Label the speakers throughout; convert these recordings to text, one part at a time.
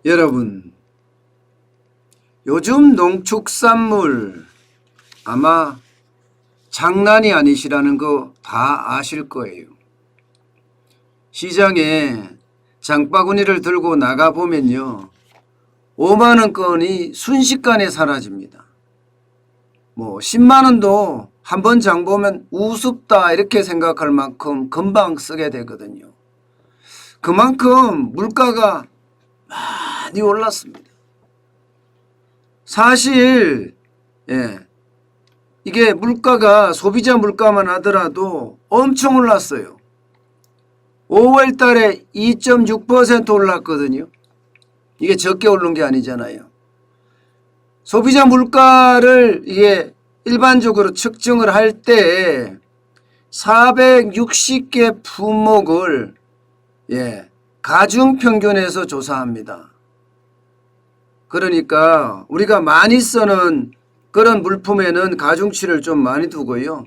Speaker 1: 여러분, 요즘 농축산물 아마 장난이 아니시라는 거 다 아실 거예요. 시장에 장바구니를 들고 나가보면요, 5만 원권이 순식간에 사라집니다. 10만 원도 한 번 장 보면 우습다 이렇게 생각할 만큼 금방 쓰게 되거든요. 그만큼 물가가 많이 올랐습니다. 사실 이게 물가가 소비자 물가만 하더라도 엄청 올랐어요. 5월 달에 2.6% 올랐거든요. 이게 적게 오른 게 아니잖아요. 소비자 물가를 이게 일반적으로 측정을 할 때 460개 품목을 가중평균해서 조사합니다. 그러니까 우리가 많이 쓰는 그런 물품에는 가중치를 좀 많이 두고요,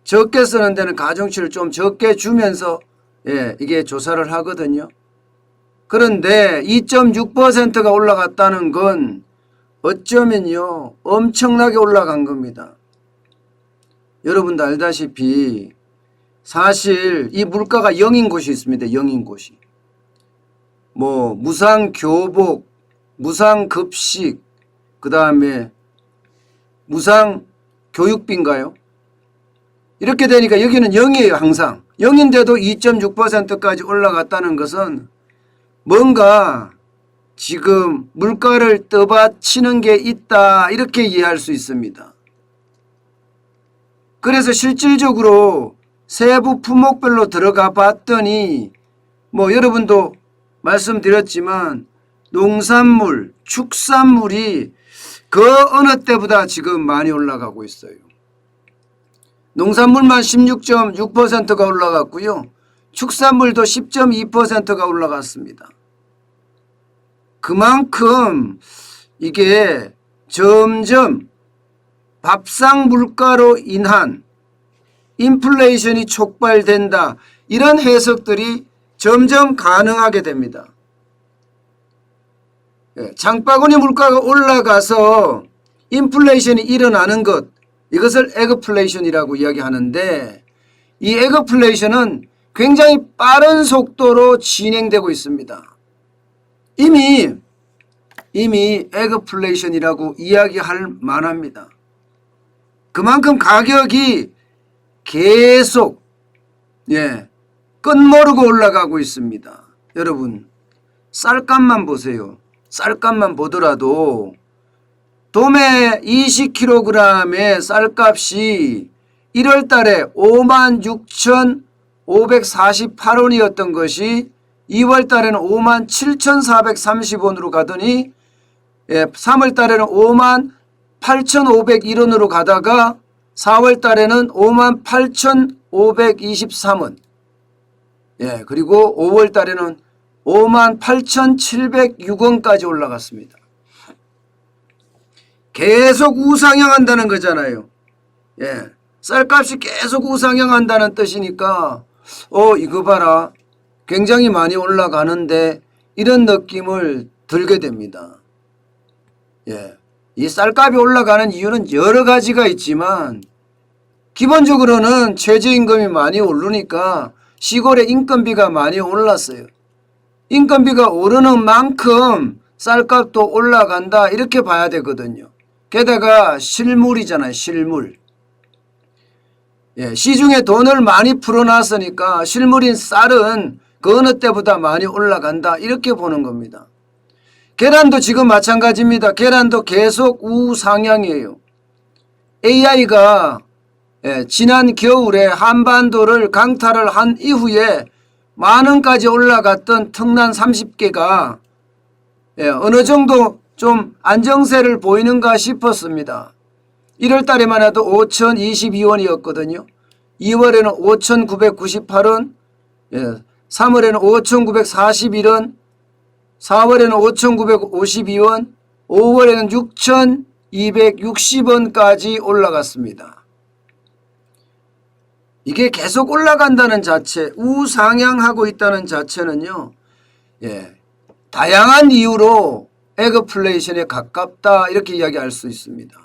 Speaker 1: 적게 쓰는 데는 가중치를 좀 적게 주면서 이게 조사를 하거든요. 그런데 2.6%가 올라갔다는 건 어쩌면요 엄청나게 올라간 겁니다. 여러분도 알다시피 사실 이 물가가 0인 곳이 있습니다. 0인 곳이. 무상교복, 무상급식, 그 다음에 무상교육비인가요? 이렇게 되니까 여기는 0이에요. 항상 0인데도 2.6%까지 올라갔다는 것은 뭔가 지금 물가를 떠받치는 게 있다 이렇게 이해할 수 있습니다. 그래서 실질적으로 세부 품목별로 들어가 봤더니 여러분도 말씀드렸지만 농산물, 축산물이 그 어느 때보다 지금 많이 올라가고 있어요. 농산물만 16.6%가 올라갔고요, 축산물도 10.2%가 올라갔습니다. 그만큼 이게 점점 밥상 물가로 인한 인플레이션이 촉발된다, 이런 해석들이 점점 가능하게 됩니다. 장바구니 물가가 올라가서 인플레이션이 일어나는 것, 이것을 에그플레이션이라고 이야기하는데, 이 에그플레이션은 굉장히 빠른 속도로 진행되고 있습니다. 이미 에그플레이션이라고 이야기할 만합니다. 그만큼 가격이 계속 끝모르고 올라가고 있습니다. 여러분, 쌀값만 보세요. 쌀값만 보더라도 도매 20kg의 쌀값이 1월 달에 56,548원이었던 것이 2월 달에는 57,430원으로 가더니 3월 달에는 58,501원으로 가다가 4월 달에는 58,523원, 그리고 5월 달에는 58,706원까지 올라갔습니다. 계속 우상향한다는 거잖아요. 쌀값이 계속 우상향한다는 뜻이니까 이거 봐라, 굉장히 많이 올라가는데, 이런 느낌을 들게 됩니다. 이 쌀값이 올라가는 이유는 여러 가지가 있지만 기본적으로는 최저임금이 많이 오르니까 시골의 인건비가 많이 올랐어요. 인건비가 오르는 만큼 쌀값도 올라간다 이렇게 봐야 되거든요. 게다가 실물이잖아요. 실물. 시중에 돈을 많이 풀어놨으니까 실물인 쌀은 그 어느 때보다 많이 올라간다 이렇게 보는 겁니다. 계란도 지금 마찬가지입니다. 계란도 계속 우상향이에요. AI가 지난 겨울에 한반도를 강탈을 한 이후에 만 원까지 올라갔던 특난 30개가 어느 정도 좀 안정세를 보이는가 싶었습니다. 1월 달에만 해도 5,022원이었거든요. 2월에는 5,998원, 3월에는 5,941원, 4월에는 5,952원, 5월에는 6,260원까지 올라갔습니다. 이게 계속 올라간다는 자체, 우상향하고 있다는 자체는요, 다양한 이유로 에그플레이션에 가깝다 이렇게 이야기할 수 있습니다.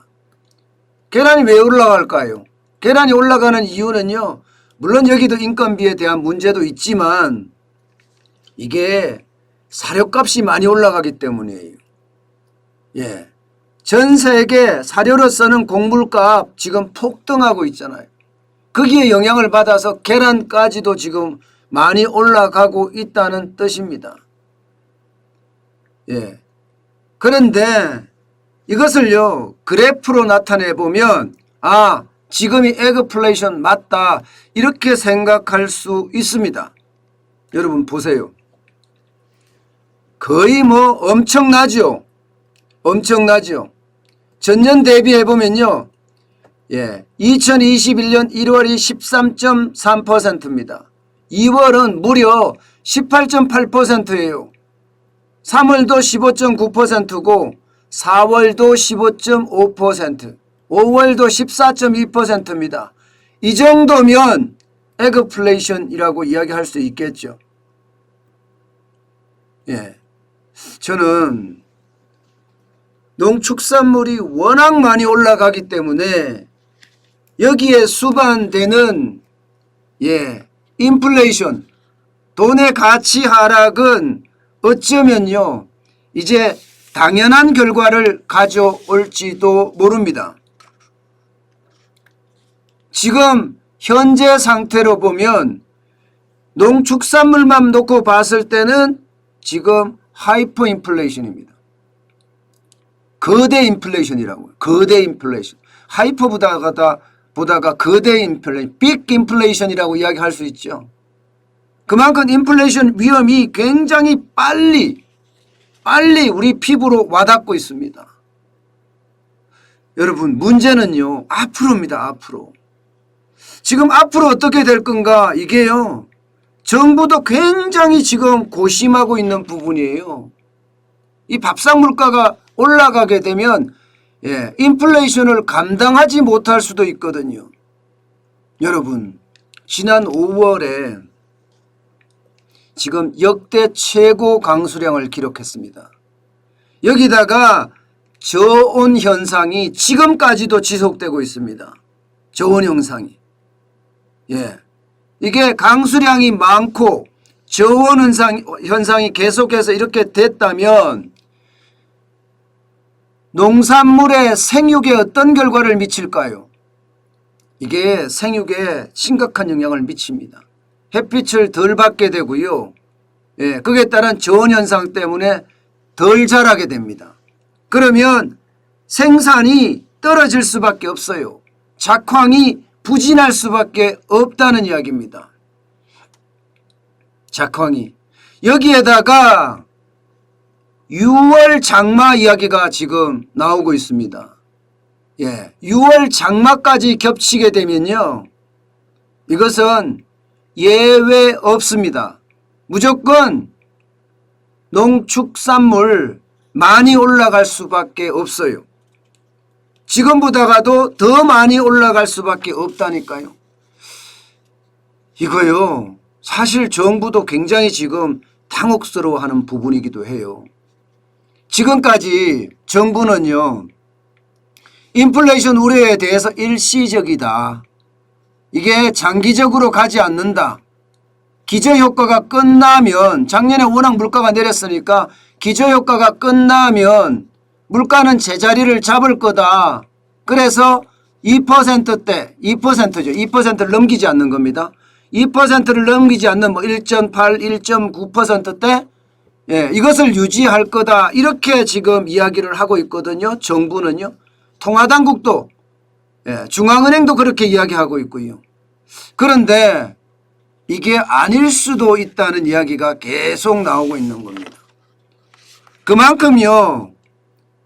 Speaker 1: 계란이 왜 올라갈까요? 계란이 올라가는 이유는요, 물론 여기도 인건비에 대한 문제도 있지만 이게 사료값이 많이 올라가기 때문이에요. 예. 전 세계 사료로 쓰는 곡물값 지금 폭등하고 있잖아요. 거기에 영향을 받아서 계란까지도 지금 많이 올라가고 있다는 뜻입니다. 예. 그런데 이것을요, 그래프로 나타내 보면, 아, 지금이 에그플레이션 맞다, 이렇게 생각할 수 있습니다. 여러분 보세요. 거의 뭐 엄청나죠? 엄청나죠? 전년 대비해 보면요, 예, 2021년 1월이 13.3%입니다. 2월은 무려 18.8%예요. 3월도 15.9%고 4월도 15.5%, 5월도 14.2%입니다. 이 정도면 에그플레이션이라고 이야기할 수 있겠죠. 예, 저는 농축산물이 워낙 많이 올라가기 때문에 여기에 수반되는 인플레이션, 돈의 가치 하락은 어쩌면요, 이제 당연한 결과를 가져올지도 모릅니다. 지금 현재 상태로 보면 농축산물만 놓고 봤을 때는 지금 하이퍼 인플레이션입니다. 거대 인플레이션이라고요. 거대 인플레이션. 하이퍼보다가 거대 인플레이션, 빅 인플레이션이라고 이야기할 수 있죠. 그만큼 인플레이션 위험이 굉장히 빨리 우리 피부로 와닿고 있습니다. 여러분, 문제는요, 앞으로입니다. 앞으로. 지금 앞으로 어떻게 될 건가, 이게요, 정부도 굉장히 지금 고심하고 있는 부분이에요. 이 밥상 물가가 올라가게 되면 인플레이션을 감당하지 못할 수도 있거든요. 여러분, 지난 5월에 지금 역대 최고 강수량을 기록했습니다. 여기다가 저온 현상이 지금까지도 지속되고 있습니다. 저온 현상이. 이게 강수량이 많고 저온 현상이 계속해서 이렇게 됐다면 농산물의 생육에 어떤 결과를 미칠까요? 이게 생육에 심각한 영향을 미칩니다. 햇빛을 덜 받게 되고요. 거기에 따른 저온 현상 때문에 덜 자라게 됩니다. 그러면 생산이 떨어질 수밖에 없어요. 작황이 부진할 수밖에 없다는 이야기입니다. 작황이. 여기에다가 6월 장마 이야기가 지금 나오고 있습니다. 6월 장마까지 겹치게 되면요, 이것은 예외 없습니다. 무조건 농축산물 많이 올라갈 수밖에 없어요. 지금보다도 더 많이 올라갈 수밖에 없다니까요. 이거요, 사실 정부도 굉장히 지금 당혹스러워하는 부분이기도 해요. 지금까지 정부는요, 인플레이션 우려에 대해서 일시적이다, 이게 장기적으로 가지 않는다, 기저효과가 끝나면, 작년에 워낙 물가가 내렸으니까 기저효과가 끝나면 물가는 제자리를 잡을 거다. 그래서 2%대, 2%죠. 2%를 넘기지 않는 겁니다. 2%를 넘기지 않는 1.8, 1.9%대 이것을 유지할 거다. 이렇게 지금 이야기를 하고 있거든요. 정부는요. 통화당국도, 중앙은행도 그렇게 이야기하고 있고요. 그런데 이게 아닐 수도 있다는 이야기가 계속 나오고 있는 겁니다. 그만큼요,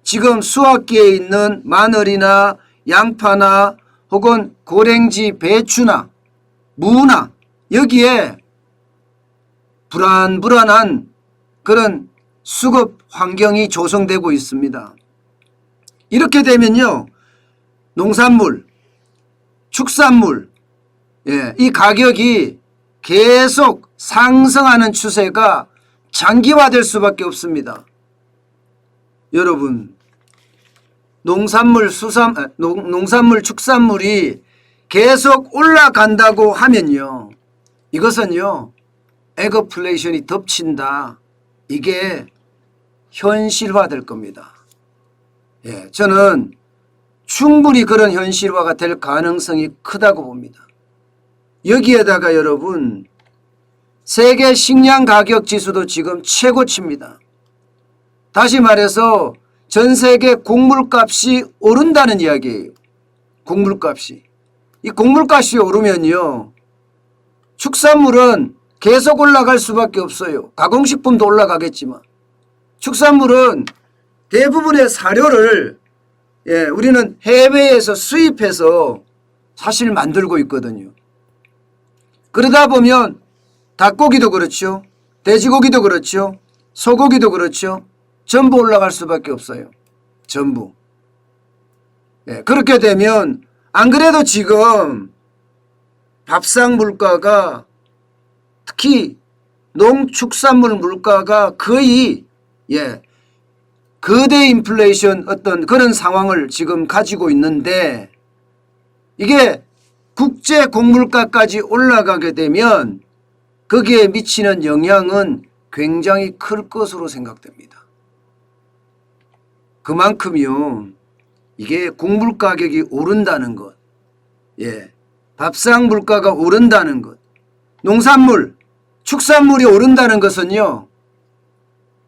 Speaker 1: 지금 수확기에 있는 마늘이나 양파나 혹은 고랭지, 배추나 무나 여기에 불안불안한 그런 수급 환경이 조성되고 있습니다. 이렇게 되면요, 농산물, 축산물, 이 가격이 계속 상승하는 추세가 장기화될 수밖에 없습니다. 여러분, 농산물, 축산물이 계속 올라간다고 하면요, 이것은요 에그플레이션이 덮친다, 이게 현실화될 겁니다. 예, 저는 충분히 그런 현실화가 될 가능성이 크다고 봅니다. 여기에다가 여러분, 세계 식량 가격 지수도 지금 최고치입니다. 다시 말해서 전 세계 곡물값이 오른다는 이야기예요. 곡물값이. 이 곡물값이 오르면요, 축산물은 계속 올라갈 수밖에 없어요. 가공식품도 올라가겠지만 축산물은 대부분의 사료를 우리는 해외에서 수입해서 사실 만들고 있거든요. 그러다 보면 닭고기도 그렇죠. 돼지고기도 그렇죠. 소고기도 그렇죠. 전부 올라갈 수밖에 없어요. 전부. 그렇게 되면 안 그래도 지금 밥상 물가가, 특히 농축산물 물가가 거의 거대 인플레이션 어떤 그런 상황을 지금 가지고 있는데, 이게 국제 곡물가까지 올라가게 되면 거기에 미치는 영향은 굉장히 클 것으로 생각됩니다. 그만큼요, 이게 곡물 가격이 오른다는 것, 밥상 물가가 오른다는 것, 농산물, 축산물이 오른다는 것은요,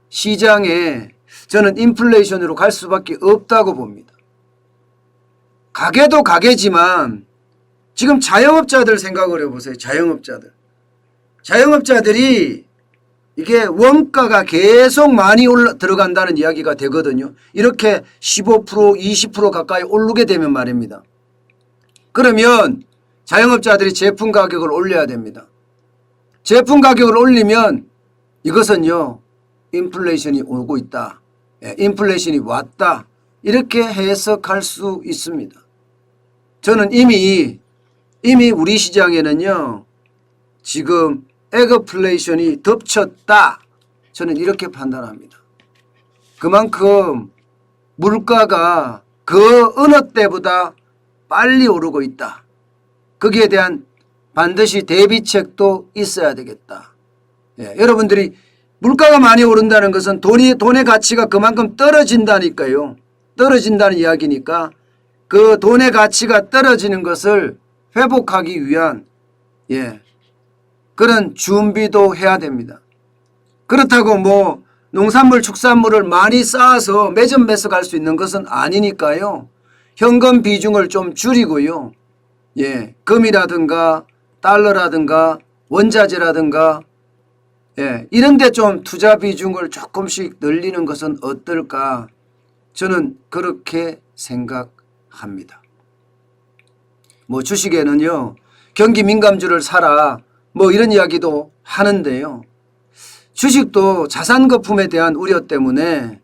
Speaker 1: 시장에 저는 인플레이션으로 갈 수밖에 없다고 봅니다. 가게도 가게지만 지금 자영업자들 생각을 해보세요. 자영업자들이 이게 원가가 계속 많이 들어간다는 이야기가 되거든요. 이렇게 15%, 20% 가까이 오르게 되면 말입니다. 그러면 자영업자들이 제품 가격을 올려야 됩니다. 제품 가격을 올리면 이것은요, 인플레이션이 오고 있다, 인플레이션이 왔다, 이렇게 해석할 수 있습니다. 저는 이미 우리 시장에는요, 지금 에그플레이션이 덮쳤다, 저는 이렇게 판단합니다. 그만큼 물가가 그 어느 때보다 빨리 오르고 있다. 거기에 대한 반드시 대비책도 있어야 되겠다. 여러분들이 물가가 많이 오른다는 것은 돈의 가치가 그만큼 떨어진다니까요. 떨어진다는 이야기니까 그 돈의 가치가 떨어지는 것을 회복하기 위한 그런 준비도 해야 됩니다. 그렇다고 뭐 농산물, 축산물을 많이 쌓아서 매점 매석할 수 있는 것은 아니니까요. 현금 비중을 좀 줄이고요. 금이라든가 달러라든가 원자재라든가 이런 데 좀 투자 비중을 조금씩 늘리는 것은 어떨까, 저는 그렇게 생각합니다. 뭐 주식에는요, 경기 민감주를 사라, 뭐 이런 이야기도 하는데요. 주식도 자산 거품에 대한 우려 때문에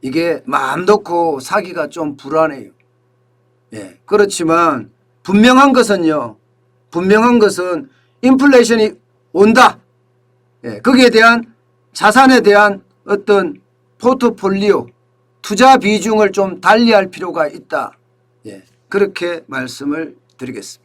Speaker 1: 이게 마음 놓고 사기가 좀 불안해요. 그렇지만 분명한 것은 인플레이션이 온다. 거기에 대한 자산에 대한 어떤 포트폴리오, 투자 비중을 좀 달리할 필요가 있다. 그렇게 말씀을 드리겠습니다.